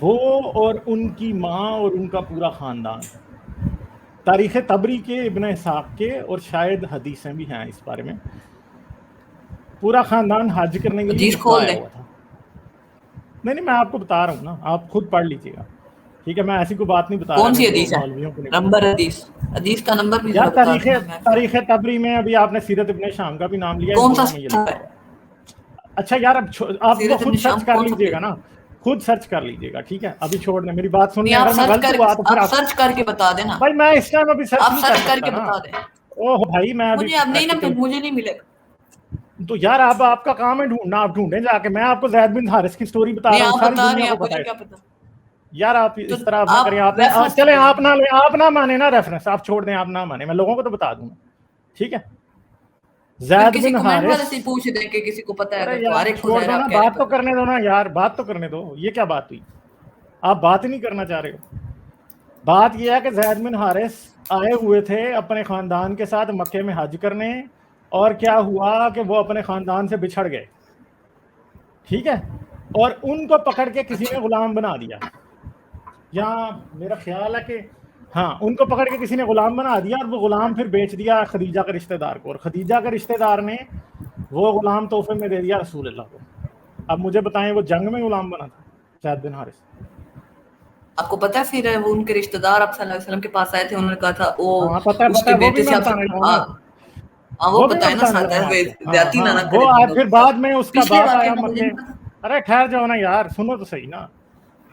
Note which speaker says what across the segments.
Speaker 1: وہ اور ان کی ماں اور ان کا پورا خاندان. تاریخ طبری کے، ابن اسحاق کے، اور شاید حدیثیں بھی ہیں اس بارے میں، پورا خاندان حج کرنے کے لیے
Speaker 2: حدیث
Speaker 1: مکہ
Speaker 2: کھول
Speaker 1: آیا
Speaker 2: دیں.
Speaker 1: ہوا تھا. نہیں میں آپ کو بتا رہا ہوں نا، آپ خود پڑھ لیجیے گا. ٹھیک ہے، میں ایسی کوئی بات نہیں بتا رہا
Speaker 2: کون
Speaker 1: کہ
Speaker 2: سی
Speaker 1: جو
Speaker 2: حدیث ہے؟
Speaker 1: مولویوں کو نہیں.
Speaker 2: نمبر حدیث کا نمبر بھی ذرا
Speaker 1: یار
Speaker 2: بتا دینا. میں
Speaker 1: تاریخ طبری میں ابھی آپ نے سیرت ابن شام کا بھی نام لیا، ان
Speaker 2: کون سا
Speaker 1: دونوں میں یہ لکھا
Speaker 2: ہے؟
Speaker 1: ہوا ہے. اچھا یار آپ وہ
Speaker 2: سیرت ابن
Speaker 1: خود
Speaker 2: شام
Speaker 1: سرچ کر
Speaker 2: کون سا
Speaker 1: لیجیے
Speaker 2: پیج؟
Speaker 1: گا نا، خود سرچ کر لیجیے گا. ٹھیک ہے، ابھی چھوڑ دیں، میری بات سن
Speaker 2: نہیں
Speaker 1: لیں.
Speaker 2: آپ
Speaker 1: اگر میں
Speaker 2: سرچ
Speaker 1: غلط ہوا تو پھر
Speaker 2: آپ سرچ کر کے بتا دینا.
Speaker 1: بھائی میں اس ٹائم ابھی سرچ
Speaker 2: آپ
Speaker 1: نہیں کر
Speaker 2: سرچ کر
Speaker 1: سکتا
Speaker 2: کے
Speaker 1: نا.
Speaker 2: بتا دیں.
Speaker 1: اوہ بھائی میں ابھی
Speaker 2: مجھے اب نہیں نا، پھر
Speaker 1: پریکٹیکل.
Speaker 2: مجھے نہیں ملے گا.
Speaker 1: تو یار آپ کا کام ہے ڈھونڈنا، آپ ڈھونڈیں جا کے. میں آپ کو زید بن حارث کی سٹوری بتا
Speaker 2: نہیں
Speaker 1: رہا ہوں،
Speaker 2: آپ
Speaker 1: ساری
Speaker 2: بتا رہے
Speaker 1: دنیا
Speaker 2: ہیں،
Speaker 1: کو
Speaker 2: اب
Speaker 1: پتا
Speaker 2: مجھے
Speaker 1: ہے.
Speaker 2: کیا پتا.
Speaker 1: یار آپ
Speaker 2: تو
Speaker 1: اس طرح نہ کریں. آپ نے
Speaker 2: ریفرنس
Speaker 1: چلیں،
Speaker 2: تو
Speaker 1: آپ نہ مانے نا ریفرنس، آپ چھوڑ دیں، آپ نہ مانے، میں لوگوں کو تو بتا دوں. ٹھیک ہے،
Speaker 2: پھر
Speaker 1: زید
Speaker 2: کسی
Speaker 1: بن
Speaker 2: کمنٹ
Speaker 1: حارث.
Speaker 2: والے سے پوچھ دیں کہ کسی کو پتا ہے،
Speaker 1: ارے
Speaker 2: اگر تو ہر
Speaker 1: یار
Speaker 2: ایک کو
Speaker 1: چھوڑ
Speaker 2: ظاہر
Speaker 1: دو نا،
Speaker 2: آپ کہہ رہے
Speaker 1: بات
Speaker 2: ہیں
Speaker 1: تو
Speaker 2: پتا.
Speaker 1: کرنے دو نا یار، بات تو کرنے دو. یہ کیا بات ہوئی؟ آپ بات ہی نہیں کرنا چاہ رہے ہو. بات یہ ہے کہ زید بن حارث آئے ہوئے تھے اپنے خاندان کے ساتھ مکے میں حج کرنے، اور کیا ہوا کہ وہ اپنے خاندان سے بچھڑ گئے. ٹھیک ہے، اور ان کو پکڑ کے کسی نے
Speaker 2: اچھا
Speaker 1: غلام بنا دیا. یہاں میرا خیال ہے کہ ہاں، ان کو پکڑ کے کسی نے غلام بنا دیا، اور وہ غلام پھر بیچ دیا خدیجہ کے رشتہ دار کو، اور خدیجہ کے رشتہ دار نے وہ غلام تحفے میں دے دیا رسول اللہ کو. اب مجھے بتائیں، وہ جنگ میں غلام بنا تھا زید بن حارث؟
Speaker 2: آپ کو پتا ہے پھر وہ ان کے رشتہ دار آپ صلی اللہ علیہ وسلم کے پاس آئے تھے، انہوں نے کہا تھا وہ
Speaker 1: ہاں پتہ
Speaker 2: اس
Speaker 1: ہے
Speaker 2: کے
Speaker 1: وہ بھی
Speaker 2: بیٹے سے
Speaker 1: میں
Speaker 2: آپ سے
Speaker 1: بتانے لگا ہوں نا،
Speaker 2: وہ
Speaker 1: وہ بھی
Speaker 2: پتا
Speaker 1: میں
Speaker 2: ہے نا،
Speaker 1: بتانے
Speaker 2: ساتھ
Speaker 1: لگا ہوں آپ کو.
Speaker 2: زیادتی نہ
Speaker 1: ہاں
Speaker 2: کرے
Speaker 1: وہ
Speaker 2: بندوں
Speaker 1: پھر
Speaker 2: کے
Speaker 1: بعد
Speaker 2: ساتھ.
Speaker 1: میں اس کا
Speaker 2: پچھلے
Speaker 1: باپ
Speaker 2: واقعے
Speaker 1: آیا
Speaker 2: کا مجھے
Speaker 1: مکے.
Speaker 2: نہیں پتا.
Speaker 1: ارے ٹھہر جاؤ نا یار، سنو تو صحیح نا،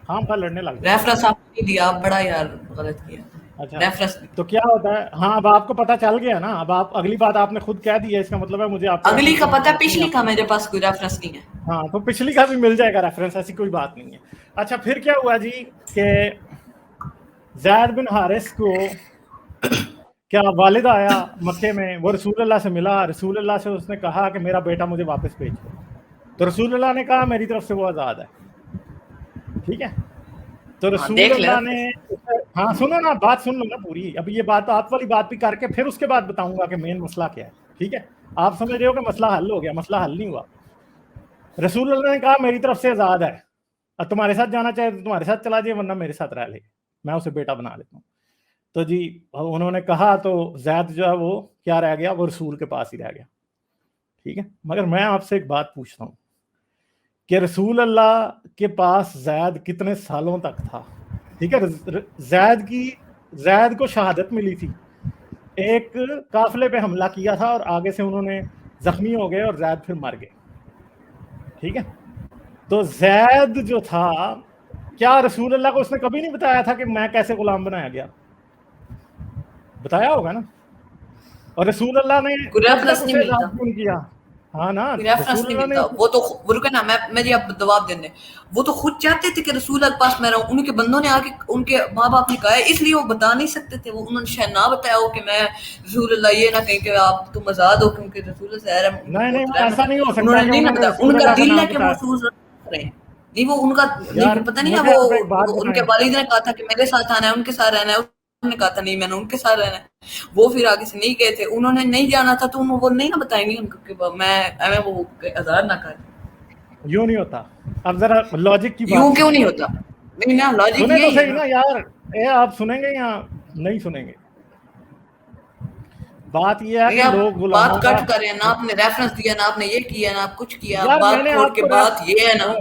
Speaker 1: خام خواہ لڑنے لگ جاتے ہو.
Speaker 2: ریفرنس آپ نے نہیں دیا، آپ بڑا یار غلط کیا.
Speaker 1: اچھا
Speaker 2: ریفرنس نہیں.
Speaker 1: تو کیا ہوتا ہے؟ ہاں اب آپ کو پتہ چل گیا نا. اب آپ اگلی بات آپ نے خود کہہ دی ہے، اس کا مطلب ہے مجھے آپ کے
Speaker 2: اگلی
Speaker 1: ریفرنس
Speaker 2: کا
Speaker 1: کی
Speaker 2: پتا ہے،
Speaker 1: ضرورت نہیں ہے.
Speaker 2: پچھلی کا میرے پاس کوئی ریفرنس نہیں ہے.
Speaker 1: ہاں تو پچھلی کا بھی مل جائے گا ریفرنس، ایسی کوئی بات نہیں ہے. اچھا پھر کیا ہوا جی کہ زید بن حارث کو کیا والد آیا مکے میں، وہ رسول اللہ سے ملا. رسول اللہ سے اس نے کہا کہ میرا بیٹا مجھے واپس بھیج دو. تو رسول اللہ نے کہا میری طرف سے وہ آزاد ہے. ٹھیک ہے، تو
Speaker 2: ہاں
Speaker 1: رسول
Speaker 2: دیکھ لینا
Speaker 1: اللہ
Speaker 2: پھر.
Speaker 1: نے، ہاں سنو نا، بات سن لو نا پوری. اب یہ بات آپ والی بات بھی کر کے پھر اس کے بعد بتاؤں گا کہ مین مسئلہ کیا ہے. ٹھیک ہے، آپ سمجھ رہے ہو کہ مسئلہ حل ہو گیا، مسئلہ حل نہیں ہوا. رسول اللہ نے کہا میری طرف سے آزاد ہے، اب تمہارے ساتھ جانا چاہے تو تمہارے ساتھ چلا جائے، ورنہ میرے ساتھ رہ لے، میں اسے بیٹا بنا لیتا ہوں. تو جی انہوں نے کہا تو زید جو ہے وہ کیا رہ گیا، وہ رسول کے پاس ہی رہ گیا. ٹھیک ہے، مگر میں آپ سے ایک بات پوچھتا ہوں کہ رسول اللہ کے پاس زید کتنے سالوں تک تھا؟ ٹھیک ہے، زید کو شہادت ملی تھی، ایک قافلے پہ حملہ کیا تھا اور آگے سے انہوں نے زخمی ہو گئے اور زید پھر مر گئے. ٹھیک ہے، تو زید جو تھا، کیا رسول اللہ کو اس نے کبھی نہیں بتایا تھا کہ میں کیسے غلام بنایا گیا؟ بتایا ہوگا نا. اور رسول اللہ نے
Speaker 2: کوئی
Speaker 1: تب
Speaker 2: ریفرنس
Speaker 1: تک
Speaker 2: نہیں
Speaker 1: اسے
Speaker 2: ملتا.
Speaker 1: آزاد کیوں نہیں کیا؟ ہاں نا،
Speaker 2: کوئی ریفرنس
Speaker 1: رسول
Speaker 2: نہیں
Speaker 1: اللہ نے
Speaker 2: ملتا. وہ تو رکے نا، میری اب جواب دینے. وہ تو خود چاہتے تھے کہ رسول اللہ کے پاس میں رہوں. ان کے بندوں نے آ کے ان کے ماں باپ نے کہا ہے، اس لیے وہ بتا نہیں سکتے تھے. وہ انہوں نے شاید نہ بتایا ہو کہ میں رسول اللہ، یہ نہ کہیں کہ آپ تم آزاد ہو، کیونکہ رسول اللہ سے ان کی
Speaker 1: نہیں
Speaker 2: بہت رحمت
Speaker 1: ایسا
Speaker 2: ہے.
Speaker 1: نہیں ہو
Speaker 2: انہوں
Speaker 1: سکتا
Speaker 2: نے
Speaker 1: کہ
Speaker 2: نہیں نہ بتایا.
Speaker 1: رسول
Speaker 2: ان کا
Speaker 1: اللہ
Speaker 2: دل ہے
Speaker 1: نام
Speaker 2: کہ
Speaker 1: بتایا.
Speaker 2: محفوظ رہے. نہیں وہ ان کا
Speaker 1: یار
Speaker 2: نہیں، پتہ نہیں ہے.
Speaker 1: مجھے آپ ایک بات
Speaker 2: وہ ان کے
Speaker 1: بتائیں.
Speaker 2: والد نے کہا تھا کہ میرے ساتھ آنا ہے، ان کے ساتھ رہنا ہے. انہوں نے کہا تھا نہیں، میں نے ان کے ساتھ رہنا ہے. وہ پھر آگے سے نہیں گئے تھے، انہوں نے نہیں جانا تھا، تو وہ نہیں نہ بتائیں گے کہ میں وہ آزاد نہ کر.
Speaker 1: یوں نہیں ہوتا. اب ذرا لاجک کی
Speaker 2: یوں
Speaker 1: بات
Speaker 2: کیوں
Speaker 1: سنیں.
Speaker 2: نہیں ہوتا؟ نہیں نا، لاجک
Speaker 1: سنیں تو
Speaker 2: یہی ہے
Speaker 1: صحیح
Speaker 2: نا.
Speaker 1: نا یار، آپ سنیں گے یا نہیں سنیں گے؟ بات یہ ہے
Speaker 2: نہیں
Speaker 1: کہ
Speaker 2: آپ
Speaker 1: لوگ غلاموں
Speaker 2: بات
Speaker 1: کا،
Speaker 2: کٹ کریں، نہ آپ نے ریفرنس دیا، نہ آپ نے یہ کیا، نہ آپ کچھ کیا.
Speaker 1: یار میں
Speaker 2: بات
Speaker 1: نے
Speaker 2: چھوڑ
Speaker 1: آپ
Speaker 2: کے
Speaker 1: کو
Speaker 2: بات یہ ہے نا،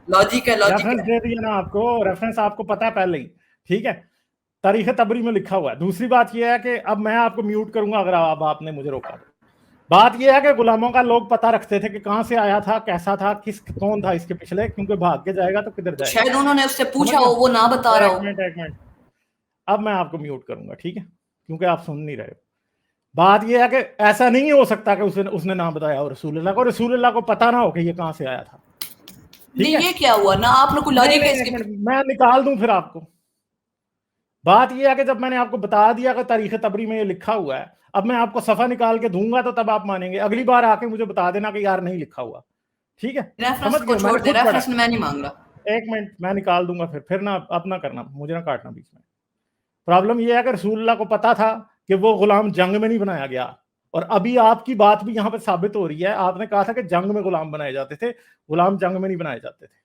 Speaker 2: لاجک ہے، لاجک
Speaker 1: ریفرنس
Speaker 2: ہے.
Speaker 1: دے دیا نا آپ کو، ریفرنس آپ کو پتا ہے پہلے ہی. ٹھیک ہے، تاریخ طبری میں لکھا ہوا ہے. دوسری بات یہ ہے کہ اب میں آپ کو میوٹ کروں گا اگر آپ نے مجھے روکا تو. بات یہ ہے کہ غلاموں کا لوگ پتہ رکھتے تھے کہ کہاں سے آیا تھا، کیسا تھا، کون تھا اس کے پچھلے، کیونکہ بھاگ کے جائے گا تو کدھر
Speaker 2: تو
Speaker 1: جائے گا.
Speaker 2: شاید انہوں نے اس سے
Speaker 1: سمجھ
Speaker 2: پوچھا
Speaker 1: گئے؟
Speaker 2: ہو، وہ نہ بتا رہا ہو.
Speaker 1: ایک منٹ اب میں آپ کو میوٹ کروں گا. ٹھیک ہے، کیونکہ آپ سن نہیں رہے ہو. بات یہ ہے کہ ایسا نہیں ہو سکتا کہ اس نے نہ بتایا ہو رسول اللہ کو، رسول اللہ کو پتہ نہ ہو کہ یہ کہاں سے آیا تھا. ٹھیک
Speaker 2: نہیں
Speaker 1: ہے،
Speaker 2: یہ کیا ہوا نا، آپ نے کوئی لاجک ہے اس کے.
Speaker 1: میں نکال دوں پھر آپ کو. بات یہ ہے کہ جب میں نے آپ کو بتا دیا کہ تاریخ طبری میں یہ لکھا ہوا ہے، اب میں آپ کو صفحہ نکال کے دوں گا تو تب آپ مانیں گے. اگلی بار آ کے مجھے بتا دینا کہ یار نہیں لکھا ہوا. ٹھیک ہے،
Speaker 2: ریفرنس
Speaker 1: سمجھ
Speaker 2: کو
Speaker 1: گئے؟ میں
Speaker 2: چھوڑ
Speaker 1: نے
Speaker 2: دے،
Speaker 1: خود پڑھا.
Speaker 2: ریفرنس میں نہیں مانگ رہا.
Speaker 1: ایک منٹ میں نکال دوں گا پھر نہ اب نہ کرنا، مجھے نہ کاٹنا بیچ میں. پرابلم یہ ہے کہ رسول اللہ کو پتا تھا کہ وہ غلام جنگ میں نہیں بنایا گیا. اور ابھی آپ کی بات بھی یہاں پہ ثابت ہو رہی ہے. آپ نے کہا تھا کہ جنگ میں غلام بنائے جاتے تھے، غلام جنگ میں نہیں بنائے جاتے تھے.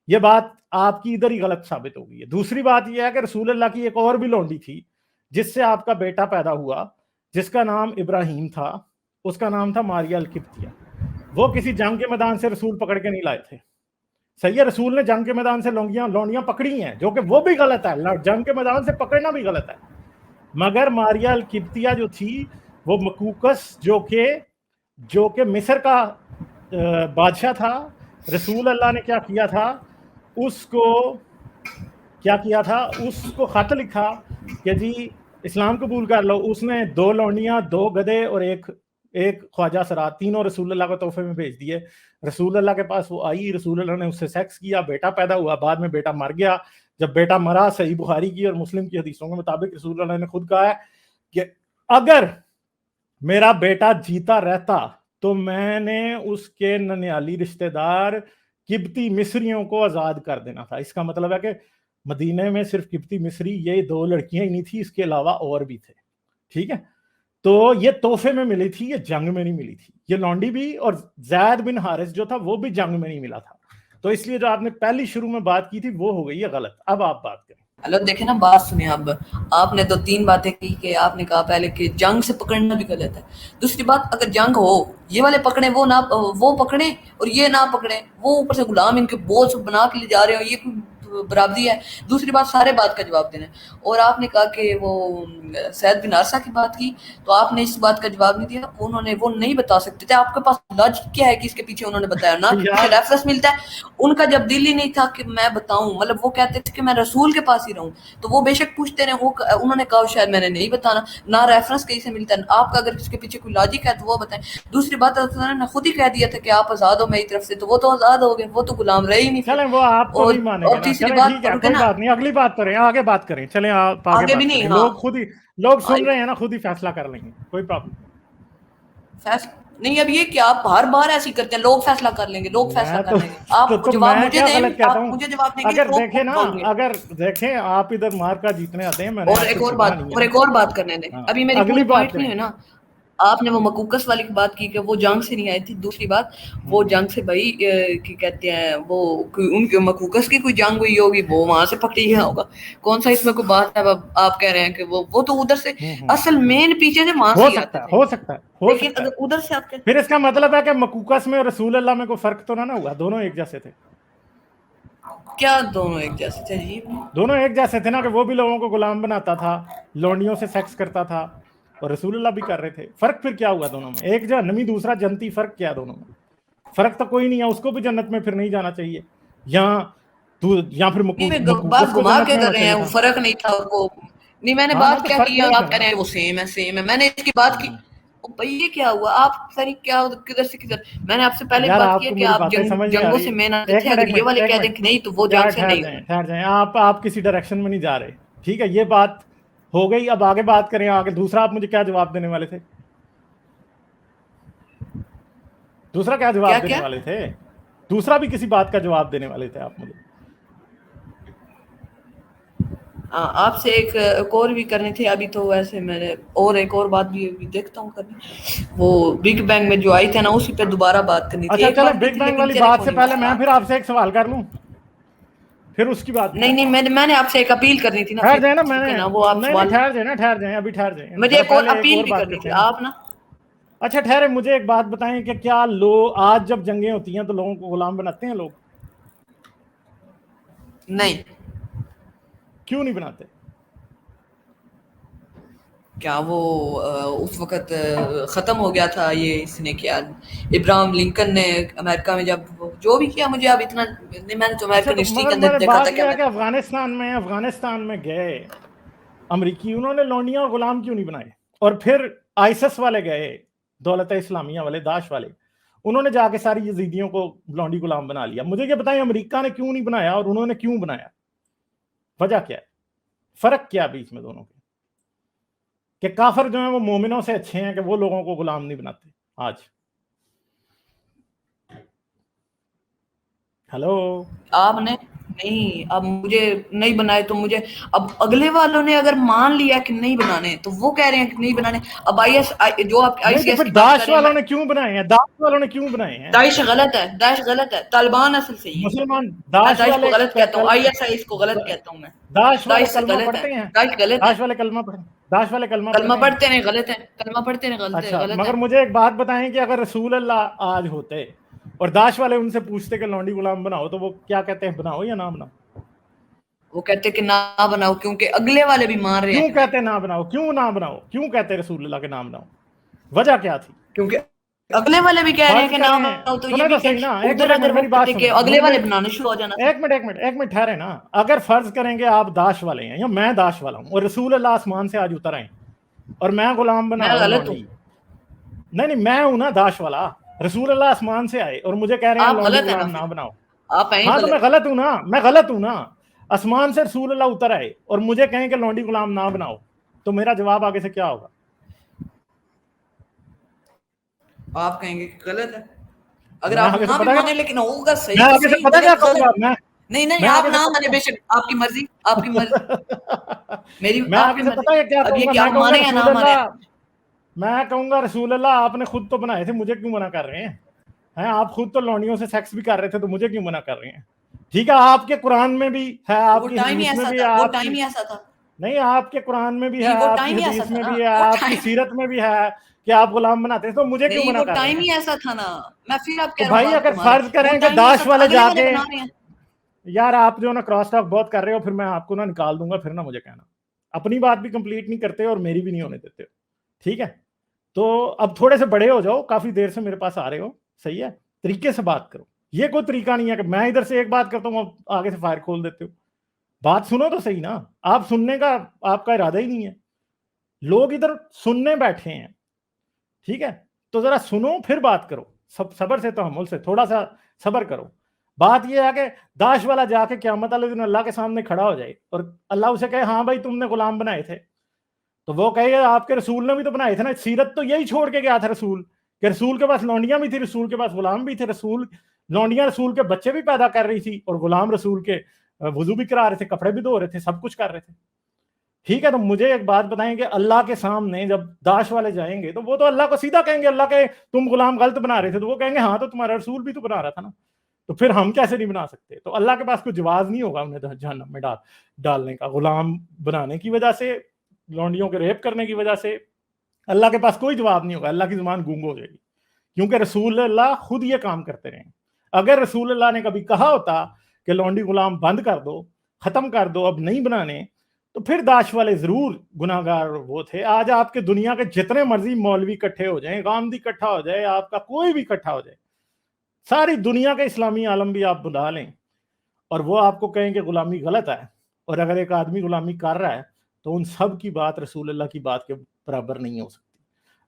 Speaker 1: یہ بات آپ کی ادھر ہی غلط ثابت ہو گئی ہے. دوسری بات یہ ہے کہ رسول اللہ کی ایک اور بھی لونڈی تھی جس سے آپ کا بیٹا پیدا ہوا، جس کا نام ابراہیم تھا، اس کا نام تھا ماریہ القبطیہ. وہ کسی جنگ کے میدان سے رسول پکڑ کے نہیں لائے تھے. صحیح ہے، رسول نے جنگ کے میدان سے لونڈیاں پکڑی ہیں، جو کہ وہ بھی غلط ہے، جنگ کے میدان سے پکڑنا بھی غلط ہے. مگر ماریہ القبطیہ جو تھی وہ مکوکس جو کہ مصر کا بادشاہ تھا، رسول اللہ نے کیا کیا تھا، اس کو خط لکھا کہ جی اسلام قبول کر لو. اس نے 2 لونڈیاں، 2 گدھے اور ایک خواجہ سرات، تینوں رسول اللہ کو تحفے میں بھیج دیے. رسول اللہ کے پاس وہ آئی، رسول اللہ نے اس سے سیکس کیا، بیٹا پیدا ہوا. بعد میں بیٹا مر گیا. جب بیٹا مرا، صحیح بخاری کی اور مسلم کی حدیثوں کے مطابق رسول اللہ نے خود کہا ہے کہ اگر میرا بیٹا جیتا رہتا تو میں نے اس کے ننیالی رشتہ دار قبطی مصریوں کو آزاد کر دینا تھا. اس کا مطلب ہے کہ مدینے میں صرف قبطی مصری یہ 2 لڑکیاں ہی نہیں تھی، اس کے علاوہ اور بھی تھے. ٹھیک ہے، تو یہ تحفے میں ملی تھی، یہ جنگ میں نہیں ملی تھی. یہ لونڈی بھی اور زید بن حارث جو تھا وہ بھی جنگ میں نہیں ملا تھا. تو اس لیے جو آپ نے پہلی شروع میں بات کی تھی وہ ہو گئی ہے غلط. اب آپ بات کریں.
Speaker 2: اللہ دیکھیں نا، بات سنیں. اب آپ نے تو 3 باتیں کی کہ آپ نے کہا پہلے کہ جنگ سے پکڑنا بھی غلط ہے. دوسری بات، اگر جنگ ہو، یہ والے پکڑیں وہ پکڑیں اور یہ نہ پکڑیں، وہ اوپر سے غلام ان کے بوجھ بنا کے لے جا رہے ہو، یہ کوئی برابری ہے؟ دوسری بات، سارے بات کا جواب دینا ہے. اور آپ نے کہا کہ وہ سید بن عارثہ کی بات کی، تو آپ نے اس بات کا جواب نہیں دیا. انہوں نے وہ نہیں بتا سکتے تھے. آپ کے پاس لاجک کیا ہے کہ اس کے پیچھے انہوں نے بتایا؟ نہ کہ ریفرنس ملتا ہے. ان کا جب دل ہی نہیں تھا کہ میں بتاؤں، مطلب وہ کہتے تھے کہ میں رسول کے پاس ہی رہوں، تو وہ بے شک پوچھتے رہے. انہوں نے کہا شاید میں نے نہیں بتانا. نہ ریفرنس کہیں سے ملتا ہے. آپ کا اگر اس کے پیچھے کوئی لاجک ہے تو وہ بتائیں. دوسری بات، اللہ نے خود ہی کہہ دیا تھا کہ آپ آزاد ہو میری طرف سے، تو وہ تو آزاد ہو گئے، وہ تو غلام رہے ہی نہیں.
Speaker 1: چلیں وہ آپ تو نہیں مانیں گے نا. چلیں ٹھیک ہے، کوئی بات نہیں، اگلی بات کریں، آگے بات کریں. چلیں آپ آگے بات کریں. لوگ سن رہے ہیں نا، خود ہی فیصلہ کر لیں گے، کوئی پرابلم
Speaker 2: نہیں. اب یہ کہ آپ ہر بار ایسی کرتے ہیں، لوگ فیصلہ کر لیں گے، لوگ فیصلہ کر لیں گے. آپ جواب مجھے دیں، آپ مجھے جواب دیں گے.
Speaker 1: اگر دیکھیں آپ ادھر مار کا جیتنے آتے ہیں.
Speaker 2: اور ایک اور بات کرنے دیں. ابھی میری پوری پوائنٹ نہیں ہے نا. آپ نے وہ مکوکس والی بات کی کہ وہ جنگ سے نہیں آئی تھی. دوسری بات، وہ جنگ سے بھائی کی کہتے ہیں، وہ ان کے مکوکس کی کوئی جنگ ہوئی ہوگی، وہ وہاں سے پکڑی گیا ہوگا. کون سا اس میں کوئی بات ہے؟ آپ کہہ رہے ہیں کہ وہ تو ادھر سے اصل مین پیچھے سے وہاں سے آتے تھے.
Speaker 1: ہو سکتا ہے
Speaker 2: لیکن اگر ادھر سے آپ
Speaker 1: پھر اس کا مطلب ہے کہ مکوکس میں اور رسول اللہ میں کوئی فرق تو نہ ہوا، دونوں ایک جیسے تھے.
Speaker 2: کیا دونوں ایک جیسے تھے؟ جی
Speaker 1: دونوں ایک جیسے تھے نا، کہ وہ بھی لوگوں کو غلام بناتا تھا، لونڈیوں سے سیکس کرتا تھا، اور رسول اللہ بھی کر رہے تھے. فرق پھر کیا ہوا دونوں میں؟ ایک جہنمی دوسرا جنتی، فرق کیا دونوں میں؟ فرق تو کوئی نہیں ہے. اس کو بھی جنت میں پھر نہیں جانا چاہیے، یا پھر
Speaker 2: بات گھما کے کر رہے ہیں. وہ فرق نہیں تھا وہ. نہیں، میں نے بات کیا کی، آپ کہہ رہے ہیں وہ سیم ہے. میں نے اس کی بات کی. بھائی یہ کیا ہوا؟ آپ ساری کیا کدھر سے کدھر؟ میں نے آپ سے پہلے بات کیا کہ آپ جنگوں سے مین آتے تھے. اگر یہ والے کہہ دیں کہ نہیں تو وہ جنگ سے نہیں.
Speaker 1: ٹھہر جائیں، آپ کسی ڈائریکشن میں نہیں جا رہے. ٹھیک ہے، یہ بات ہو گئی. اب آگے بات کریں. آگے دوسرا آپ مجھے کیا جواب دینے والے تھے؟ دوسرا بھی کسی بات کا جواب دینے والے تھے آپ مجھے.
Speaker 2: آپ سے ایک اور بھی کرنی تھی. ابھی تو ویسے میں نے اور ایک اور بات بھی دیکھتا ہوں کرنی. وہ بگ بینگ میں جو آئی تھے نا، اسی پہ دوبارہ بات کرنی تھی.
Speaker 1: اچھا چلیں، بگ بینگ والی بات سے پہلے میں پھر آپ سے ایک سوال کر لوں، پھر اس کی بات.
Speaker 2: نہیں، میں نے آپ سے ایک اپیل کرنی تھی نا.
Speaker 1: ٹھہر جائیں نا، ٹھہر جائیں، ابھی ٹھہر جائیں.
Speaker 2: مجھے ایک اور اپیل بھی کرنی تھی آپ نا.
Speaker 1: اچھا ٹھہرے، مجھے ایک بات بتائیں کہ کیا لوگ آج جب جنگیں ہوتی ہیں تو لوگوں کو غلام بناتے ہیں لوگ؟
Speaker 2: نہیں.
Speaker 1: کیوں نہیں بناتے؟
Speaker 2: کیا وہ اس وقت ختم ہو گیا تھا؟ یہ اس نے کیا، ابراہم لنکن نے امریکہ میں جب جو بھی کیا. مجھے اب اتنا نہیں، میں نے تو امریکن ہسٹری کے اندر دیکھا تھا
Speaker 1: کہ افغانستان میں گئے امریکی، انہوں نے لونڈیاں اور غلام کیوں نہیں بنائے؟ اور پھر آئسس والے گئے، دولت اسلامیہ والے، داعش والے، انہوں نے جا کے ساری یزیدیوں کو لونڈی غلام بنا لیا. مجھے یہ بتائیں امریکہ نے کیوں نہیں بنایا اور انہوں نے کیوں بنایا؟ وجہ کیا ہے؟ فرق کیا بیچ میں دونوں کے؟ کہ کافر جو ہیں وہ مومنوں سے اچھے ہیں کہ وہ لوگوں کو غلام نہیں بناتے آج؟ ہلو،
Speaker 2: آپ نے نہیں اب مجھے نہیں بنائے تو مجھے اب اگلے والوں نے اگر مان لیا کہ نہیں بنانے تو وہ کہہ رہے ہیں کہ نہیں بنانے. اب آئی ایس جو آپ آئی
Speaker 1: نہیں
Speaker 2: سی
Speaker 1: تو
Speaker 2: ایس
Speaker 1: پھر
Speaker 2: کی بات کر
Speaker 1: داعش
Speaker 2: رہے ہیں,
Speaker 1: والوں نے کیوں بنائے ہیں؟ داعش والوں نے کیوں بنائے ہیں؟
Speaker 2: داعش غلط ہے, داعش غلط ہے, طالبان اصل صحیح ہے.
Speaker 1: مسلمان
Speaker 2: میں
Speaker 1: داعش
Speaker 2: داعش کو
Speaker 1: والے
Speaker 2: غلط کہتا ہوں, آئی ایس آئی اس کو غلط کہتا ہوں میں.
Speaker 1: داعش والے
Speaker 2: داعش سے
Speaker 1: کلمہ
Speaker 2: غلط ہے,
Speaker 1: پڑھتے ہیں؟
Speaker 2: داعش غلط ہے.
Speaker 1: داعش والے کلمہ پڑھتے ہیں؟ داعش والے کلمہ
Speaker 2: کلمہ
Speaker 1: پڑھتے ہیں؟
Speaker 2: پڑھتے نہیں غلط ہے, کلمہ پڑھتے نہیں غلط ہے,
Speaker 1: اچھا
Speaker 2: غلط ہے.
Speaker 1: مگر مجھے ایک بات بتائیں کہ اگر رسول اللہ آج ہوتے اور داعش والے ان سے پوچھتے کہ لونڈی غلام بناؤ تو وہ کیا کہتے ہیں, بناؤ یا نہ بناؤ؟
Speaker 2: وہ کہتے کہ نہ بناؤ کیونکہ اگلے والے بھی مان رہے ہیں
Speaker 1: کیوں
Speaker 2: کہ نہیں,
Speaker 1: کہتے نہ بناؤ؟ کیوں نہ بناؤ؟ کیوں کہتے رسول اللہ کے نام بناؤ؟ وجہ کیا تھی؟
Speaker 2: کیونکہ اگلے والے بھی کہہ رہے ہیں
Speaker 1: فرض
Speaker 2: کہ نہ
Speaker 1: کریں,
Speaker 2: بناؤ تو یہ
Speaker 1: سنیں
Speaker 2: بھی
Speaker 1: تو
Speaker 2: کہ
Speaker 1: صحیح نا, ایک
Speaker 2: ادھر
Speaker 1: منٹ
Speaker 2: اگر وہ
Speaker 1: میری بات
Speaker 2: کہتے کہ
Speaker 1: سنیں,
Speaker 2: اگلے والے بنانے شروع ہو جانا تھا.
Speaker 1: ایک منٹ ٹھہرے نا. اگر فرض کریں گے آپ داعش والے ہیں یا میں داعش والا ہوں اور رسول اللہ آسمان سے آج اتر آئے اور میں غلام بنا
Speaker 2: میں
Speaker 1: رہا ہوں
Speaker 2: غلط
Speaker 1: لونڈی, نہیں میں ہوں نا داعش والا, رسول اللہ آسمان سے آئے اور مجھے کہہ رہے ہیں
Speaker 2: آپ
Speaker 1: لونڈی
Speaker 2: غلط ہیں نا,
Speaker 1: غلام
Speaker 2: پھر
Speaker 1: نہ بناؤ.
Speaker 2: آپ ہیں ہی
Speaker 1: ہاں تو
Speaker 2: غلط.
Speaker 1: میں غلط ہوں نا. آسمان سے رسول اللہ اتر آئے اور مجھے کہیں کہ لونڈی غلام نہ بناؤ, تو میرا جواب آگے سے کیا ہوگا؟
Speaker 2: آپ کہیں گے کہ غلط ہے. اگر
Speaker 1: میں
Speaker 2: آپ
Speaker 1: آگے سے
Speaker 2: نہ بھی
Speaker 1: پتا
Speaker 2: مانے لیکن ہوگا
Speaker 1: میں
Speaker 2: صحیح تو
Speaker 1: آگے سے
Speaker 2: صحیح,
Speaker 1: پتا کیا
Speaker 2: غلط
Speaker 1: کہوں گا,
Speaker 2: غلط. نہیں
Speaker 1: میں
Speaker 2: آپ
Speaker 1: آگے سے
Speaker 2: نہ
Speaker 1: پتا
Speaker 2: مانے بے شک آپ کی مرضی, آپ کی مرضی, میری
Speaker 1: میں
Speaker 2: آپ کی
Speaker 1: آگے سے
Speaker 2: مرضی.
Speaker 1: پتا کیا
Speaker 2: اب
Speaker 1: کہوں
Speaker 2: یہ
Speaker 1: گا,
Speaker 2: کہ
Speaker 1: میں
Speaker 2: آپ
Speaker 1: کہوں گا
Speaker 2: مانے یا نہ
Speaker 1: رسول
Speaker 2: مانے.
Speaker 1: اللہ, میں کہوں گا رسول اللہ آپ نے خود تو بنائے تھے, مجھے کیوں منع کر رہے ہیں؟ آپ خود تو لونڈیوں سے سیکس بھی کر رہے تھے, تو مجھے کیوں منع کر رہے ہیں؟ ٹھیک ہے, آپ کے قرآن میں بھی ہے, آپ
Speaker 2: وہ
Speaker 1: کی
Speaker 2: ٹائم ہی
Speaker 1: حدیث میں
Speaker 2: ایسا
Speaker 1: بھی
Speaker 2: تھا,
Speaker 1: ہے,
Speaker 2: وہ
Speaker 1: آپ
Speaker 2: ٹائم
Speaker 1: کی
Speaker 2: ہی ایسا تھا
Speaker 1: نہیں, آپ کے قرآن میں بھی ہے,
Speaker 2: جی, وہ
Speaker 1: آپ کی
Speaker 2: ٹائم ہی ایسا
Speaker 1: حدیث
Speaker 2: تھا
Speaker 1: میں
Speaker 2: نا,
Speaker 1: بھی ہے,
Speaker 2: وہ
Speaker 1: آپ کی
Speaker 2: ٹائم
Speaker 1: سیرت میں بھی ہے کہ آپ غلام بناتے ہیں, تو مجھے کیوں
Speaker 2: نہیں,
Speaker 1: منع
Speaker 2: وہ
Speaker 1: کر رہے
Speaker 2: ٹائم
Speaker 1: ہیں؟
Speaker 2: ہی ایسا تھا نا. میں پھر آپ
Speaker 1: تو
Speaker 2: کہہ رہا ہوں
Speaker 1: بھائی
Speaker 2: بات کو
Speaker 1: اگر
Speaker 2: مانے,
Speaker 1: فرض
Speaker 2: وہ
Speaker 1: کریں کہ
Speaker 2: ٹائم ہی ایسا
Speaker 1: داعش
Speaker 2: تھا,
Speaker 1: والے
Speaker 2: اگلے
Speaker 1: جا
Speaker 2: والے
Speaker 1: کے,
Speaker 2: بنا رہے ہیں.
Speaker 1: یار آپ جو نا کراس ٹاک بہت کر رہے ہو, پھر میں آپ کو نا نکال دوں گا, پھر نہ مجھے کہنا. اپنی بات بھی کمپلیٹ نہیں کرتے اور میری بھی نہیں ہونے دیتے. ٹھیک ہے, تو اب تھوڑے سے بڑے ہو جاؤ, کافی دیر سے میرے پاس آ رہے ہو, صحیح ہے, طریقے سے بات کرو. یہ کوئی طریقہ نہیں ہے کہ میں ادھر سے ایک بات کرتا ہوں اب آگے سے فائر کھول دیتے ہو. بات سنو تو صحیح نا, آپ سننے کا آپ کا ارادہ ہی نہیں ہے, لوگ ادھر سننے بیٹھے ہیں. ٹھیک ہے, تو ذرا سنو پھر بات کرو, صبر سے تحمل سے تھوڑا سا صبر کرو. بات یہ ہے کہ داعش والا جا کے قیامت والے دن اللہ کے سامنے کھڑا ہو جائے اور اللہ اسے کہے ہاں بھائی تم نے غلام بنائے تھے, تو وہ کہے گا آپ کے رسول نے بھی تو بنائے تھے نا. سیرت تو یہی چھوڑ کے گیا تھا رسول, کہ رسول کے پاس لونڈیاں بھی تھی, رسول کے پاس غلام بھی تھے, لونڈیاں رسول کے بچے بھی پیدا کر رہی تھی اور غلام رسول کے وضو بھی کرا رہے تھے, کپڑے بھی دھو رہے تھے, سب کچھ کر رہے تھے. ٹھیک ہے, تو مجھے ایک بات بتائیں کہ اللہ کے سامنے جب داعش والے جائیں گے تو وہ تو اللہ کو سیدھا کہیں گے, اللہ کے تم غلام غلط بنا رہے تھے, تو وہ کہیں گے ہاں تو تمہارا رسول بھی تو بنا رہا تھا نا, تو پھر ہم کیسے نہیں بنا سکتے؟ تو اللہ کے پاس کوئی جواز نہیں ہوگا انہیں جہنم میں ڈالنے کا. غلام بنانے کی وجہ سے, لونڈیوں کے ریپ کرنے کی وجہ سے اللہ کے پاس کوئی جواب نہیں ہوگا, اللہ کی زبان گونگ ہو جائے گی, کیونکہ رسول اللہ خود یہ کام کرتے رہے ہیں. اگر رسول اللہ نے کبھی کہا ہوتا کہ لونڈی غلام بند کر دو, ختم کر دو, اب نہیں بنانے, تو پھر داعش والے ضرور گناہگار وہ تھے. آج آپ کے دنیا کے جتنے مرضی مولوی اکٹھے ہو جائیں, غامدی اکٹھا ہو جائے, آپ کا کوئی بھی اکٹھا ہو جائے, ساری دنیا کے اسلامی عالم بھی آپ بلا لیں اور وہ آپ کو کہیں کہ غلامی غلط ہے, اور اگر ایک آدمی غلامی کر رہا ہے تو ان سب کی بات رسول اللہ کی بات کے برابر نہیں ہو سکتی.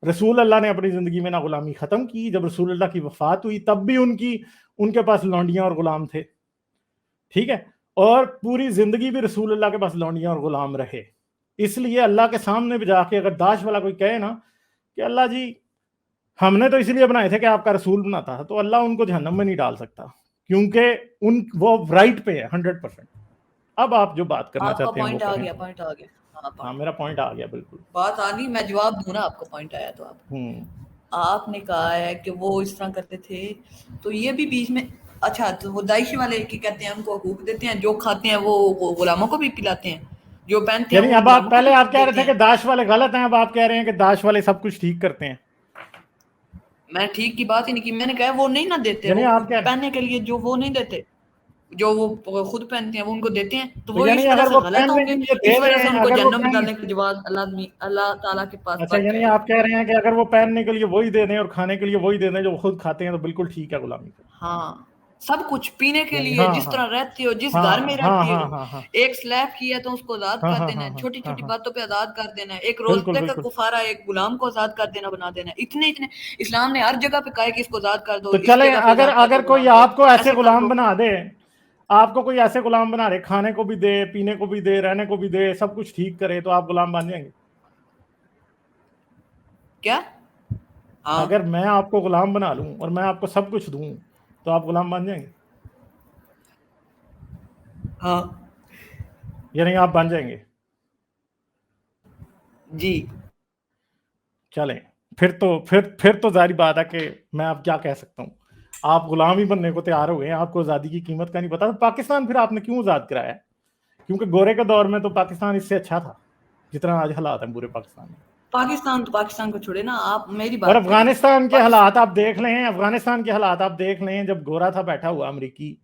Speaker 1: رسول اللہ نے اپنی زندگی میں نہ غلامی ختم کی, جب رسول اللہ کی وفات ہوئی تب بھی ان کے پاس لونڈیاں اور غلام تھے. ٹھیک ہے, اور پوری زندگی بھی رسول اللہ کے پاس لونڈیاں اور غلام رہے. اس لیے اللہ کے سامنے بھی جا کے اگر داعش والا کوئی کہے نا کہ اللہ جی ہم نے تو اس لیے بنائے تھے کہ آپ کا رسول بناتا تھا, تو اللہ ان کو جہنم میں نہیں ڈال سکتا, کیونکہ وہ رائٹ پہ ہے 100%. اب آپ جو بات کرنا
Speaker 2: آپ کا
Speaker 1: چاہتے ہیں وہ
Speaker 2: پوائنٹ آ
Speaker 1: کریں.
Speaker 2: گیا, پوائنٹ آ گیا.
Speaker 1: ہاں میرا پوائنٹ آ گیا بالکل.
Speaker 2: بات آ گئی, میں جواب دوں نا, آپ کو پوائنٹ آیا تو آپ نے کہا ہے کہ وہ اس طرح کرتے تھے, تو یہ بھی بیچ میں اچھا, تو وہ داعش والے کی کہتے ہیں ان کو حقوق دیتے ہیں, جو کھاتے ہیں وہ غلاموں کو بھی پلاتے ہیں, جو پہنتے ہیں
Speaker 1: یعنی
Speaker 2: وہ
Speaker 1: اب آپ
Speaker 2: غلاموں کو
Speaker 1: پہلے
Speaker 2: بھی
Speaker 1: آپ کہہ رہے
Speaker 2: دیتے
Speaker 1: تھے
Speaker 2: ہیں.
Speaker 1: کہ داعش والے غلط ہیں, اب آپ کہہ رہے ہیں کہ داعش والے سب کچھ ٹھیک کرتے ہیں.
Speaker 2: میں ٹھیک کی بات ہی نہیں کی, میں نے کہا وہ نہیں نہ دیتے,
Speaker 1: یعنی
Speaker 2: وہ
Speaker 1: آپ کہہ رہے
Speaker 2: پہننے کے لیے جو وہ نہیں دیتے, جو وہ خود پہنتے ہیں وہ ان کو دیتے ہیں, تو وہ اس
Speaker 1: یعنی
Speaker 2: وجہ
Speaker 1: اگر
Speaker 2: سے
Speaker 1: وہ
Speaker 2: غلط
Speaker 1: پہننے
Speaker 2: ہوں گے,
Speaker 1: کے لیے
Speaker 2: اس
Speaker 1: دے
Speaker 2: وجہ
Speaker 1: رہے
Speaker 2: سے
Speaker 1: ہیں,
Speaker 2: ان کو
Speaker 1: اگر وہ
Speaker 2: جہنم میں ڈالنے کے جواز اللہ تعالیٰ کے پاس
Speaker 1: اچھا,
Speaker 2: برق
Speaker 1: یعنی
Speaker 2: ہے.
Speaker 1: آپ کہہ رہے ہیں کہ اگر وہ پہننے کے لیے وہی دے دیں اور کھانے کے لیے وہی دے دیں جو وہ خود کھاتے ہیں, تو بالکل ٹھیک ہے غلامی کا.
Speaker 2: ہاں, سب کچھ پینے کے
Speaker 1: یعنی
Speaker 2: لیے,
Speaker 1: ہاں
Speaker 2: جس
Speaker 1: ہاں
Speaker 2: طرح رہتی ہو, جس
Speaker 1: ہاں
Speaker 2: گھر میں
Speaker 1: ہاں
Speaker 2: رہتی
Speaker 1: ہاں
Speaker 2: ہو,
Speaker 1: ہاں ہاں
Speaker 2: ایک سلیب کی ہے تو اس کو آزاد
Speaker 1: ہاں
Speaker 2: کر
Speaker 1: ہاں
Speaker 2: دینا
Speaker 1: ہاں
Speaker 2: ہے,
Speaker 1: ہاں
Speaker 2: چھوٹی
Speaker 1: ہاں
Speaker 2: چھوٹی
Speaker 1: ہاں
Speaker 2: باتوں پہ آزاد کر دینا ہے, ایک
Speaker 1: بالکل
Speaker 2: روزے کا
Speaker 1: بالکل.
Speaker 2: کفارہ ایک غلام کو آزاد کر دینا, بنا دینا ہے, اتنے اسلام نے ہر جگہ پہ کہا ہے کہ اس کو آزاد کر دو,
Speaker 1: تو
Speaker 2: اس
Speaker 1: چلیں
Speaker 2: جگہ پہ آزاد کر دو
Speaker 1: اگر کوئی
Speaker 2: غلام کو,
Speaker 1: آپ کو ایسے
Speaker 2: ایسے کر
Speaker 1: غلام
Speaker 2: دو.
Speaker 1: بنا دے, آپ کو کوئی ایسے غلام بنا رہے, کھانے کو بھی دے, پینے کو بھی دے, رہنے کو بھی دے, سب کچھ ٹھیک کرے, تو آپ غلام بن جائیں گے؟
Speaker 2: کیا ہاں,
Speaker 1: اگر میں آپ کو غلام بنا لوں اور میں آپ کو سب کچھ دوں تو آپ غلام بن جائیں گے؟
Speaker 2: ہاں
Speaker 1: یعنی آپ بن جائیں گے؟
Speaker 2: جی
Speaker 1: چلیں پھر تو ظاہری بات ہے کہ میں اب کیا کہہ سکتا ہوں، آپ غلام ہی بننے کو تیار ہو گئے ہیں، آپ کو آزادی کی قیمت کا نہیں پتا۔ تو پاکستان پھر آپ نے کیوں آزاد کرایا؟ کیونکہ گورے کے دور میں تو پاکستان اس سے اچھا تھا جتنا آج حالات ہیں پورے پاکستان میں۔
Speaker 2: پاکستان کو چھوڑے نا، آپ میری
Speaker 1: اور
Speaker 2: بات کریں۔
Speaker 1: افغانستان کے حالات آپ دیکھ لیں، افغانستان کے حالات آپ دیکھ لیں، جب گورا تھا بیٹھا ہوا امریکی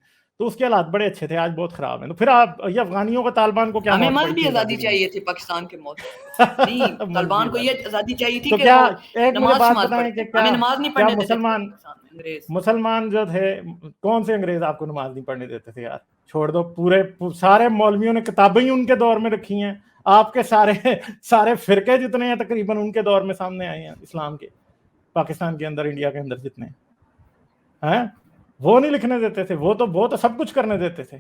Speaker 1: تو اس کے حالات بڑے اچھے تھے، آج بہت خراب ہیں۔ تو پھر آپ یہ افغانیوں کو، طالبان کو کیا
Speaker 2: ہمیں
Speaker 1: موت
Speaker 2: مذہبی
Speaker 1: پڑی تھی
Speaker 2: آزادی
Speaker 1: آزادی کے
Speaker 2: چاہیے تھی پاکستان کے موت نہیں،
Speaker 1: مذہبی
Speaker 2: طالبان کو یہ آزادی چاہیے تھی
Speaker 1: تو
Speaker 2: کہ
Speaker 1: کیا
Speaker 2: وہ
Speaker 1: ایک مجھے
Speaker 2: نماز
Speaker 1: بات
Speaker 2: شماز
Speaker 1: بتائیں
Speaker 2: پڑھتے،
Speaker 1: کہ
Speaker 2: ہمیں نماز نہیں
Speaker 1: کیا
Speaker 2: پڑھنے دیتے تھے پاکستان میں انگریز۔
Speaker 1: مسلمان جو تھے، کون سے انگریز آپ کو نماز نہیں پڑھنے دیتے تھے یار؟ چھوڑ دو، پورے سارے مولویوں نے کتابیں ہی ان کے دور میں رکھی ہیں، آپ کے سارے فرقے جتنے ہیں تقریباً ان کے دور میں سامنے آئے ہیں اسلام کے، پاکستان کے اندر، انڈیا کے اندر جتنے ہیں وہ نہیں لکھنے دیتے تھے، وہ تو سب کچھ کرنے دیتے تھے۔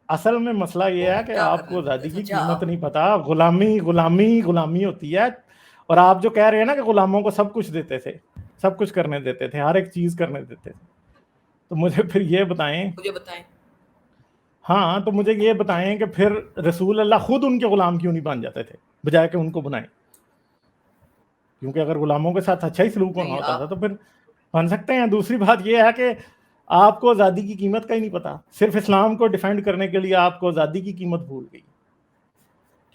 Speaker 1: اصل میں مسئلہ یہ ہے کہ
Speaker 2: کیا
Speaker 1: آپ
Speaker 2: کرنا
Speaker 1: کو
Speaker 2: دیتے
Speaker 1: آزادی
Speaker 2: تھے؟
Speaker 1: کی
Speaker 2: اچھا
Speaker 1: قیمت نہیں پتا، غلامی ہوتی ہے۔ اور آپ جو کہہ رہے ہیں نا کہ غلاموں کو سب کچھ دیتے تھے، سب کچھ کرنے دیتے تھے، ہر ایک چیز کرنے دیتے تھے، تو مجھے پھر یہ بتائیں،
Speaker 2: مجھے بتائیں
Speaker 1: ہاں تو مجھے یہ بتائیں کہ پھر رسول اللہ خود ان کے غلام کیوں نہیں بن جاتے تھے بجائے کہ ان کو بنائیں؟ کیونکہ اگر غلاموں کے ساتھ اچھا ہی سلوک ہونا
Speaker 2: نہیں
Speaker 1: ہوتا تھا
Speaker 2: آپ
Speaker 1: تو پھر بن سکتے ہیں۔ دوسری بات یہ ہے کہ آپ کو آزادی کی قیمت کا ہی نہیں پتا، صرف اسلام کو ڈیفینڈ کرنے کے لیے آپ کو آزادی کی قیمت بھول گئی۔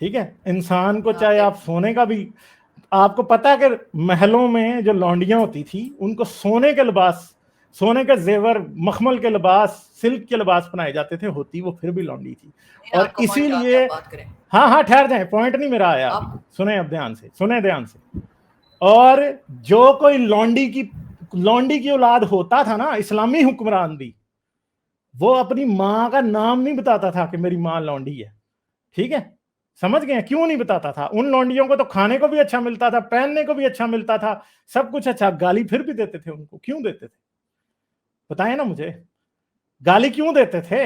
Speaker 1: ٹھیک ہے، انسان کو چاہے آپ سونے کا بھی، آپ کو پتا ہے کہ محلوں میں جو لونڈیاں ہوتی تھی ان کو سونے کے لباس، سونے کے زیور، مخمل کے لباس، سلک کے لباس پہنائے جاتے تھے، ہوتی وہ پھر بھی لونڈی تھی۔ اور
Speaker 2: آپ کا
Speaker 1: اسی
Speaker 2: پوائنٹ آ گیا،
Speaker 1: لیے
Speaker 2: بات کریں
Speaker 1: ہاں ٹھہر جائیں، پوائنٹ نہیں میرا آیا ابھی،
Speaker 2: آپ۔
Speaker 1: سنیں اب دھیان سے۔ اور جو کوئی لونڈی کی اولاد ہوتا تھا نا، اسلامی حکمران بھی، وہ اپنی ماں کا نام نہیں بتاتا تھا کہ میری ماں لونڈی ہے۔ ٹھیک ہے، سمجھ گئے؟ کیوں نہیں بتاتا تھا؟ ان لونڈیوں کو تو کھانے کو بھی اچھا ملتا تھا، پہننے کو بھی اچھا ملتا تھا، سب کچھ اچھا، گالی پھر بھی دیتے تھے ان کو، کیوں دیتے تھے؟ بتائیں نا مجھے، گالی کیوں دیتے تھے؟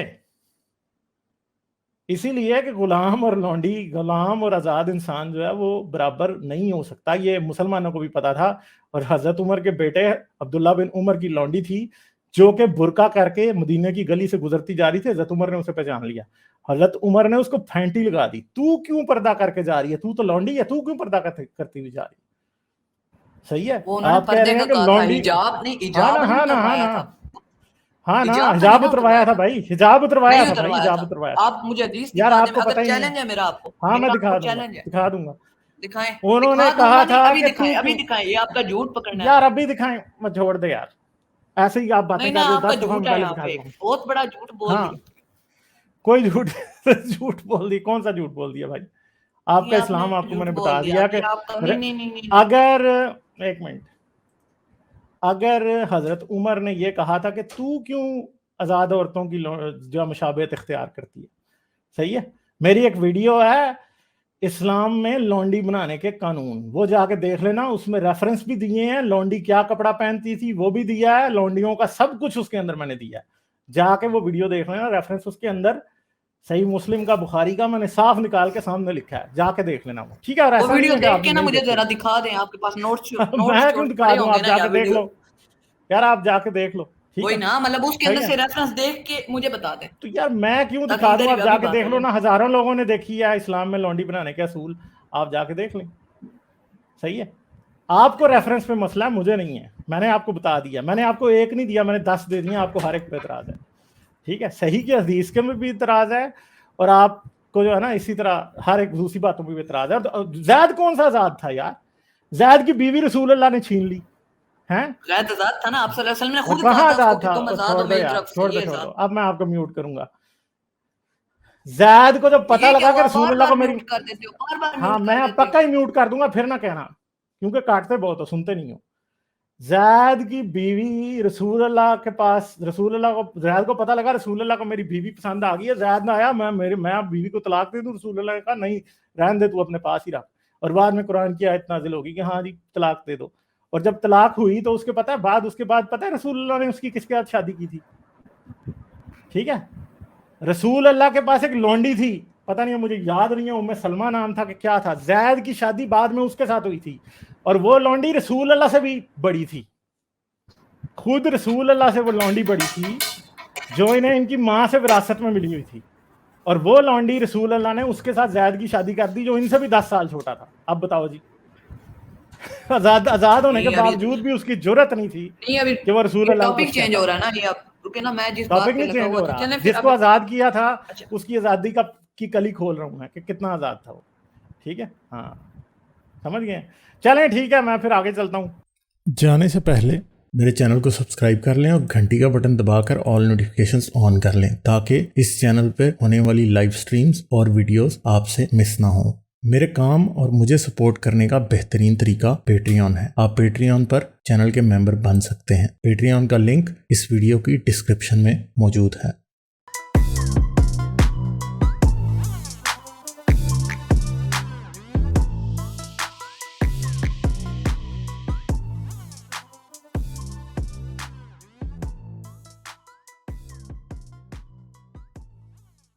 Speaker 1: اسی لیے کہ غلام اور لونڈی، غلام اور آزاد انسان جو ہے وہ برابر نہیں ہو سکتا، یہ مسلمانوں کو بھی پتا تھا۔ اور حضرت عمر کے بیٹے عبداللہ بن عمر کی لونڈی تھی جو کہ برقع کر کے مدینہ کی گلی سے گزرتی جا رہی تھی، حضرت عمر نے اسے پہچان لیا، حضرت عمر نے اس کو پھینٹی لگا دی، تو کیوں پردہ کر کے جا رہی ہے؟ تو تو لونڈی ہے، تو کیوں پردہ کرتی ہوئی جا رہی ہے؟ صحیح ہے،
Speaker 2: وہ انہوں نے
Speaker 1: آپ کہہ
Speaker 2: پردے
Speaker 1: رہے ہیں
Speaker 2: کا
Speaker 1: کہ
Speaker 2: کہا تھا،
Speaker 1: لونڈی،
Speaker 2: حجاب نہیں،
Speaker 1: ہاں
Speaker 2: حجاب
Speaker 1: نا
Speaker 2: نہیں
Speaker 1: ہاں نا ہاں
Speaker 2: اتروایا
Speaker 1: نا
Speaker 2: تھا،
Speaker 1: ہاں نا،
Speaker 2: حجاب تو نہیں
Speaker 1: حجاب
Speaker 2: نا
Speaker 1: اتروایا تھا بھائی، حجاب اتروایا
Speaker 2: نہیں
Speaker 1: تھا بھائی،
Speaker 2: اتروایا
Speaker 1: حجاب
Speaker 2: تھا۔
Speaker 1: اتروایا تھا۔
Speaker 2: آپ مجھے حدیث
Speaker 1: یار
Speaker 2: دکھا
Speaker 1: آپ
Speaker 2: دیں،
Speaker 1: کو
Speaker 2: اگر
Speaker 1: پتہ ہی نہیں
Speaker 2: چیلنج ہے میرا، آپ کو
Speaker 1: ہاں میں
Speaker 2: میرا آپ
Speaker 1: دکھا
Speaker 2: کو
Speaker 1: دوں گا،
Speaker 2: چیلنج ہے،
Speaker 1: دکھا دوں گا۔
Speaker 2: دکھائیں۔
Speaker 1: انہوں نے
Speaker 2: دکھا دوں
Speaker 1: کہا
Speaker 2: گا
Speaker 1: تھا
Speaker 2: نہیں، ابھی
Speaker 1: کہ
Speaker 2: دکھائیں،
Speaker 1: تو
Speaker 2: ابھی
Speaker 1: کیوں،
Speaker 2: دکھائیں، یہ آپ کا جھوٹ پکڑنا ہے۔
Speaker 1: یار ابھی دکھائیں، میں چھوڑ دے یار، ایسے ہی آپ باتیں
Speaker 2: نہیں
Speaker 1: کر
Speaker 2: نا،
Speaker 1: رہے ہو،
Speaker 2: آپ کا
Speaker 1: 10 دفعہ
Speaker 2: جھوٹ
Speaker 1: میں
Speaker 2: ہے
Speaker 1: پہلے
Speaker 2: یہاں
Speaker 1: دکھا
Speaker 2: پہ،
Speaker 1: دوں گا۔
Speaker 2: بہت بڑا جھوٹ بول
Speaker 1: ہاں
Speaker 2: دیا۔
Speaker 1: کوئی جھوٹ بول دی، کون سا جھوٹ بول دیا بھائی؟ آپ
Speaker 2: نہیں
Speaker 1: کا
Speaker 2: آپ نے
Speaker 1: اسلام آپ کو میں
Speaker 2: جھوٹ
Speaker 1: نے بتا
Speaker 2: بول دیا
Speaker 1: دیا کہ
Speaker 2: کہ آپ کا، نہیں نہیں نہیں نہیں
Speaker 1: اگر، ایک منٹ، اگر حضرت عمر نے یہ کہا تھا کہ تو کیوں آزاد عورتوں کی جو مشابہت اختیار کرتی ہے، صحیح ہے، میری ایک ویڈیو ہے اسلام میں لونڈی بنانے کے قانون، وہ جا کے دیکھ لینا، اس میں ریفرنس بھی دیے ہیں، لونڈی کیا کپڑا پہنتی تھی وہ بھی دیا ہے، لونڈیوں کا سب کچھ اس کے اندر میں نے دیا ہے، جا کے وہ ویڈیو دیکھ لینا، ریفرنس اس کے اندر صحیح مسلم کا، بخاری کا، میں نے صاف نکال کے سامنے لکھا ہے، جا کے دیکھ لینا وہ، ٹھیک ہے؟ اور
Speaker 2: وہ
Speaker 1: ایسا نہیں
Speaker 2: ویڈیو
Speaker 1: ہے کہ
Speaker 2: دیکھ
Speaker 1: آپ
Speaker 2: کے
Speaker 1: نے
Speaker 2: نا
Speaker 1: نہیں
Speaker 2: مجھے
Speaker 1: دیکھے
Speaker 2: ذرا دکھا دیں، آپ کے پاس نوٹس
Speaker 1: میں کیوں دکھا
Speaker 2: پڑے
Speaker 1: دوں،
Speaker 2: ہوں گے
Speaker 1: آپ
Speaker 2: نا
Speaker 1: جا
Speaker 2: یا
Speaker 1: کے دیکھ
Speaker 2: ویڈیو،
Speaker 1: لو یار، آپ جا کے دیکھ لو، ٹھیک
Speaker 2: وہی
Speaker 1: ہے؟
Speaker 2: نا، مطلب اس کے
Speaker 1: صحیح
Speaker 2: اندر
Speaker 1: ہے،
Speaker 2: سے ریفرنس دیکھ کے مجھے بتا دیں
Speaker 1: تو یار میں کیوں
Speaker 2: تاکہ
Speaker 1: دکھا دوں،
Speaker 2: ادھر
Speaker 1: آپ
Speaker 2: کا
Speaker 1: جا
Speaker 2: بھی
Speaker 1: کے
Speaker 2: بات
Speaker 1: دیکھ
Speaker 2: ہو
Speaker 1: لو
Speaker 2: جائے۔
Speaker 1: نا، ہزاروں لوگوں نے دیکھی ہے اسلام میں لونڈی بنانے کے اصول، آپ جا کے دیکھ لیں، صحیح ہے؟ آپ کو ریفرنس پہ مسئلہ ہے، مجھے نہیں ہے، میں نے آپ کو بتا دیا، میں نے آپ کو ایک نہیں دیا، میں نے 10 دے دیا، آپ کو ہر ایک پہ اعتراض ہے، ٹھیک ہے؟ صحیح کی حدیث کے میں بھی اعتراض ہے، اور آپ کو جو ہے نا اسی طرح ہر ایک دوسری باتوں پہ بھی اعتراض ہے۔ تو زید کون سا آزاد تھا یار؟ زید کی بیوی رسول اللہ نے چھین لی ہیں،
Speaker 2: غیر آزاد تھا نا، آپ صلی اللہ علیہ وسلم نے
Speaker 1: وہ
Speaker 2: خود کہا
Speaker 1: کہاں
Speaker 2: تھا اس کو
Speaker 1: آزاد
Speaker 2: کہ
Speaker 1: تھا؟
Speaker 2: تم آزاد
Speaker 1: چھوڑ
Speaker 2: ہو
Speaker 1: دو
Speaker 2: میری
Speaker 1: یار،
Speaker 2: طرف سے،
Speaker 1: چھوڑ دو
Speaker 2: یہ
Speaker 1: چھوڑ
Speaker 2: آزاد۔
Speaker 1: دو، اب میں آپ کو میوٹ کروں گا۔ زید کو جب پتہ
Speaker 2: یہ کیا
Speaker 1: لگا کہ
Speaker 2: ہوا،
Speaker 1: رسول
Speaker 2: بار
Speaker 1: اللہ
Speaker 2: بار
Speaker 1: کو میری،
Speaker 2: میوٹ کر دیتے ہو، بار بار
Speaker 1: ہاں
Speaker 2: میوٹ
Speaker 1: میں
Speaker 2: کر
Speaker 1: اب
Speaker 2: دیتے ہو۔
Speaker 1: پکا ہی میوٹ کر دوں گا، پھر نہ کہنا، کیونکہ کاٹتے بہت ہو، سنتے نہیں ہو۔ زید کی بیوی رسول اللہ کے پاس، رسول اللہ کو، زید کو پتہ لگا رسول اللہ کو میری بیوی پسند آ گئی ہے، زید نہ آیا، میں بیوی کو طلاق دے دوں، رسول اللہ نے کہا نہیں، رہن دے، تو اپنے پاس ہی رکھ، اور بعد میں قرآن کی آیت نازل ہوگی کہ ہاں جی طلاق دے دو، اور جب طلاق ہوئی تو اس کے پتہ ہے اس کے بعد پتہ ہے رسول اللہ نے اس کی کس کے ساتھ شادی کی تھی؟ ٹھیک ہے، رسول اللہ کے پاس ایک لونڈی تھی، پتہ نہیں، مجھے یاد نہیں ہے، ام سلمہ نام تھا کہ کیا تھا، زید کی شادی بعد میں اس کے ساتھ ہوئی تھی، اور وہ لونڈی رسول اللہ سے بھی بڑی تھی، خود رسول اللہ سے وہ لونڈی بڑی تھی، جو انہیں ان کی ماں سے وراثت میں ملی ہوئی تھی, اور وہ لونڈی رسول اللہ نے اس کے ساتھ زید کی شادی کر دی جو ان سے بھی 10 سال چھوٹا تھا. اب بتاؤ جی, آزاد ہونے کے باوجود بھی اس کی جرت نہیں تھی کہ وہ رسول اللہ.
Speaker 2: ٹاپک چینج ہو رہا ہے نا, یہ آپ رکے نا, میں جس بات
Speaker 1: ٹاپک
Speaker 2: پہ
Speaker 1: نہیں
Speaker 2: لگا
Speaker 1: چینج
Speaker 2: ہوا
Speaker 1: ہو
Speaker 2: تھا,
Speaker 1: رہا,
Speaker 2: چلیں
Speaker 1: جس
Speaker 2: پھر
Speaker 1: کو آزاد کیا تھا
Speaker 2: اچھا
Speaker 1: اس کی آزادی کی کلی کھول رہا ہوں میں کہ کتنا آزاد تھا وہ. ٹھیک ہے, ہاں سمجھ گئے. چلیں ٹھیک ہے, میں پھر آگے چلتا ہوں.
Speaker 3: جانے سے پہلے میرے چینل کو سبسکرائب کر لیں اور گھنٹی کا بٹن دبا کر آل نوٹیفیکیشنز آن کر لیں تاکہ اس چینل پہ ہونے والی لائیو سٹریمز اور ویڈیوز آپ سے مس نہ ہوں. میرے کام اور مجھے سپورٹ کرنے کا بہترین طریقہ پیٹریون ہے. آپ پیٹریون پر چینل کے ممبر بن سکتے ہیں. پیٹریون کا لنک اس ویڈیو کی ڈسکرپشن میں موجود ہے.